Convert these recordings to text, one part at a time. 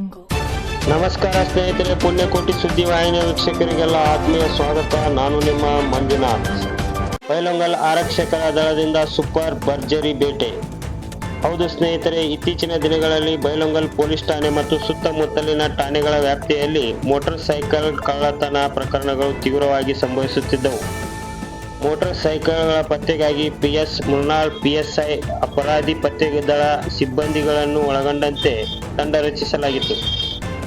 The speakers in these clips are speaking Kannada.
ನಮಸ್ಕಾರ ಸ್ನೇಹಿತರೆ, ಪುಣ್ಯಕೋಟಿ ಸುದ್ದಿ ವಾಹಿನಿಯ ವೀಕ್ಷಕರಿಗೆಲ್ಲ ಆತ್ಮೀಯ ಸ್ವಾಗತ. ನಾನು ನಿಮ್ಮ ಮಂಜುನಾಥ್. ಬೈಲಹೊಂಗಲ ಆರಕ್ಷಕರ ದಳದಿಂದ ಸೂಪರ್ ಭರ್ಜರಿ ಬೇಟೆ. ಹೌದು ಸ್ನೇಹಿತರೆ, ಇತ್ತೀಚಿನ ದಿನಗಳಲ್ಲಿ ಬೈಲಹೊಂಗಲ ಪೊಲೀಸ್ ಠಾಣೆ ಮತ್ತು ಸುತ್ತಮುತ್ತಲಿನ ಠಾಣೆಗಳ ವ್ಯಾಪ್ತಿಯಲ್ಲಿ ಮೋಟಾರ್ ಸೈಕಲ್ ಕಳ್ಳತನ ಪ್ರಕರಣಗಳು ತೀವ್ರವಾಗಿ ಸಂಭವಿಸುತ್ತಿದ್ದವು. ಮೋಟಾರ್ ಸೈಕಲ್ಗಳ ಪತ್ತೆಗಾಗಿ PS ಮುನ್ನಾಳ್ PSI ಅಪರಾಧಿ ಪತ್ತೆ ದಳ ಸಿಬ್ಬಂದಿಗಳನ್ನು ಒಳಗೊಂಡಂತೆ ತಂಡ ರಚಿಸಲಾಗಿತ್ತು.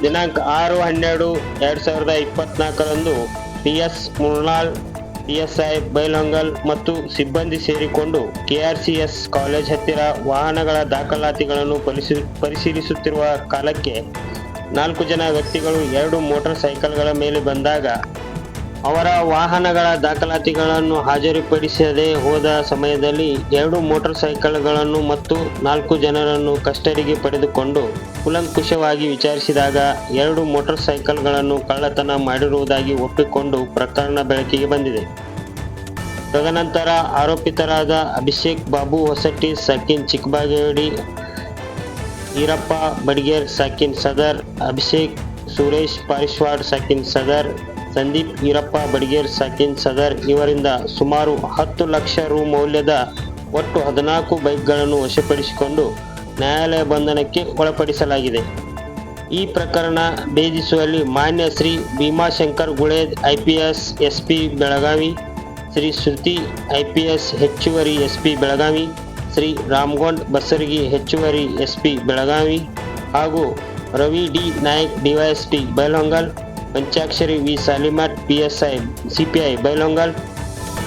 ದಿನಾಂಕ 6/12/2024 PS ಮುನ್ನಾಳ್ PSI ಬೈಲಹೊಂಗಲ ಮತ್ತು ಸಿಬ್ಬಂದಿ ಸೇರಿಕೊಂಡು KRCS ಕಾಲೇಜ್ ಹತ್ತಿರ ವಾಹನಗಳ ದಾಖಲಾತಿಗಳನ್ನು ಪರಿಶೀಲಿಸುತ್ತಿರುವ ಕಾಲಕ್ಕೆ 4 ಜನ ವ್ಯಕ್ತಿಗಳು 2 ಮೋಟಾರ್ ಸೈಕಲ್ಗಳ ಮೇಲೆ ಬಂದಾಗ ಅವರ ವಾಹನಗಳ ದಾಖಲಾತಿಗಳನ್ನು ಹಾಜರುಪಡಿಸದೆ ಹೋದ ಸಮಯದಲ್ಲಿ 2 ಮೋಟಾರ್ ಸೈಕಲ್ಗಳನ್ನು ಮತ್ತು 4 ಜನರನ್ನು ಕಸ್ಟಡಿಗೆ ಪಡೆದುಕೊಂಡು ಕೂಲಂಕುಷವಾಗಿ ವಿಚಾರಿಸಿದಾಗ 2 ಮೋಟಾರ್ ಸೈಕಲ್ಗಳನ್ನು ಕಳ್ಳತನ ಮಾಡಿರುವುದಾಗಿ ಒಪ್ಪಿಕೊಂಡು ಪ್ರಕರಣ ಬೆಳಕಿಗೆ ಬಂದಿದೆ. ತದನಂತರ ಆರೋಪಿತರಾದ ಅಭಿಷೇಕ್ ಬಾಬು ಹೊಸಟ್ಟಿ ಸಾಕಿನ್ ಚಿಕ್ಕಬಾಗೇವಾಡಿ, ಈರಪ್ಪ ಬಡಿಗೇರ್ ಸಾಕಿನ್ ಸದರ್, ಅಭಿಷೇಕ್ ಸುರೇಶ್ ಪಾರಿಶ್ವಾಡ್ ಸಾಕಿನ್ ಸದರ್, ಸಂದೀಪ್ ಈರಪ್ಪ ಬಡಿಗೇರ್ ಸಾಕಿನ್ ಸದರ್ ಇವರಿಂದ ಸುಮಾರು 10 ಲಕ್ಷ ರು ಮೌಲ್ಯದ ಒಟ್ಟು 14 ಬೈಕ್ಗಳನ್ನು ವಶಪಡಿಸಿಕೊಂಡು ನ್ಯಾಯಾಲಯ ಬಂಧನಕ್ಕೆ ಒಳಪಡಿಸಲಾಗಿದೆ. ಈ ಪ್ರಕರಣ ಭೇದಿಸುವಲ್ಲಿ ಮಾನ್ಯ ಶ್ರೀ ಭೀಮಾಶಂಕರ್ ಗುಳೇದ್ IPS SP ಬೆಳಗಾವಿ, ಶ್ರೀ ಶ್ರುತಿ IPS ಹೆಚ್ಚುವರಿ SP ಬೆಳಗಾವಿ, ಶ್ರೀ ರಾಮಗೊಂಡ್ ಬಸರಗಿ ಹೆಚ್ಚುವರಿ SP ಬೆಳಗಾವಿ ಹಾಗೂ Ravi D Nayak DYSP Bailhongal, Panchakshari V Salimath PSI CPI Bailhongal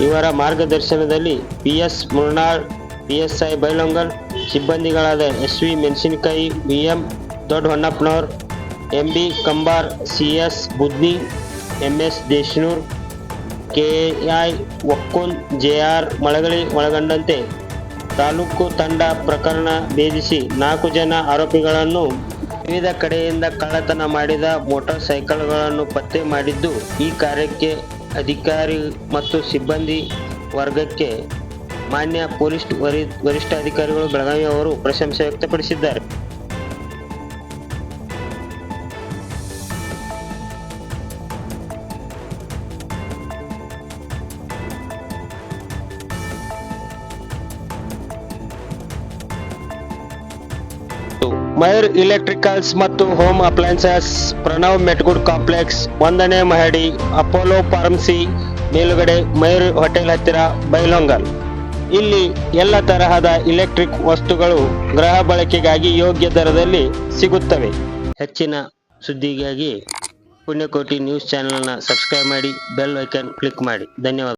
ಇವರ ಮಾರ್ಗದರ್ಶನದಲ್ಲಿ PS ಮುನ್ನಾಳ್ PSI ಬೈಲಹೊಂಗಲ ಸಿಬ್ಬಂದಿಗಳಾದ SV ಮೆಣಸಿನಕಾಯಿ, VM ದೊಡ್ಡಹೊನ್ನಪ್ಪನವರ್, MB Kambar, CS Budni, MS ದೇಶನೂರ್, KI ಒಕ್ಕುನ್, JR ಮಳಗಳಿ ಒಳಗೊಂಡಂತೆ ತಾಲೂಕು ತಂಡ ಪ್ರಕರಣ ಭೇದಿಸಿ 4 ಜನ ಆರೋಪಿಗಳನ್ನು ವಿವಿಧ ಕಡೆಯಿಂದ ಕಳ್ಳತನ ಮಾಡಿದ ಮೋಟಾರ್ ಸೈಕಲ್ಗಳನ್ನು ಪತ್ತೆ ಮಾಡಿದ್ದು, ಈ ಕಾರ್ಯಕ್ಕೆ ಅಧಿಕಾರಿ ಮತ್ತು ಸಿಬ್ಬಂದಿ ವರ್ಗಕ್ಕೆ ಮಾನ್ಯ ಪೊಲೀಸ್ ವರಿಷ್ಠಾಧಿಕಾರಿಗಳು ಬೆಳಗಾವಿ ಅವರು ಪ್ರಶಂಸೆ ವ್ಯಕ್ತಪಡಿಸಿದ್ದಾರೆ. ಮಯೂರ್ ಎಲೆಕ್ಟ್ರಿಕಲ್ಸ್ ಮತ್ತು ಹೋಮ್ ಅಪ್ಲಯನ್ಸಸ್, ಪ್ರಣವ್ ಮೆಟ್ಗುಡ್ ಕಾಂಪ್ಲೆಕ್ಸ್, 1ನೇ ಮಹಡಿ, ಅಪೋಲೋ ಫಾರ್ಮಸಿ ಮೇಲುಗಡೆ, ಮಯೂರ್ ಹೋಟೆಲ್ ಹತ್ತಿರ ಬೈಲಹೊಂಗಲ. ಇಲ್ಲಿ ಎಲ್ಲ ತರಹದ ಇಲೆಕ್ಟ್ರಿಕ್ ವಸ್ತುಗಳು ಗೃಹ ಬಳಕೆಗಾಗಿ ಯೋಗ್ಯ ದರದಲ್ಲಿ ಸಿಗುತ್ತವೆ. ಹೆಚ್ಚಿನ ಸುದ್ದಿಗಾಗಿ ಪುಣ್ಯಕೋಟಿ ನ್ಯೂಸ್ ಚಾನೆಲ್ನ ಸಬ್ಸ್ಕ್ರೈಬ್ ಮಾಡಿ, ಬೆಲ್ ಐಕಾನ್ ಕ್ಲಿಕ್ ಮಾಡಿ. ಧನ್ಯವಾದ.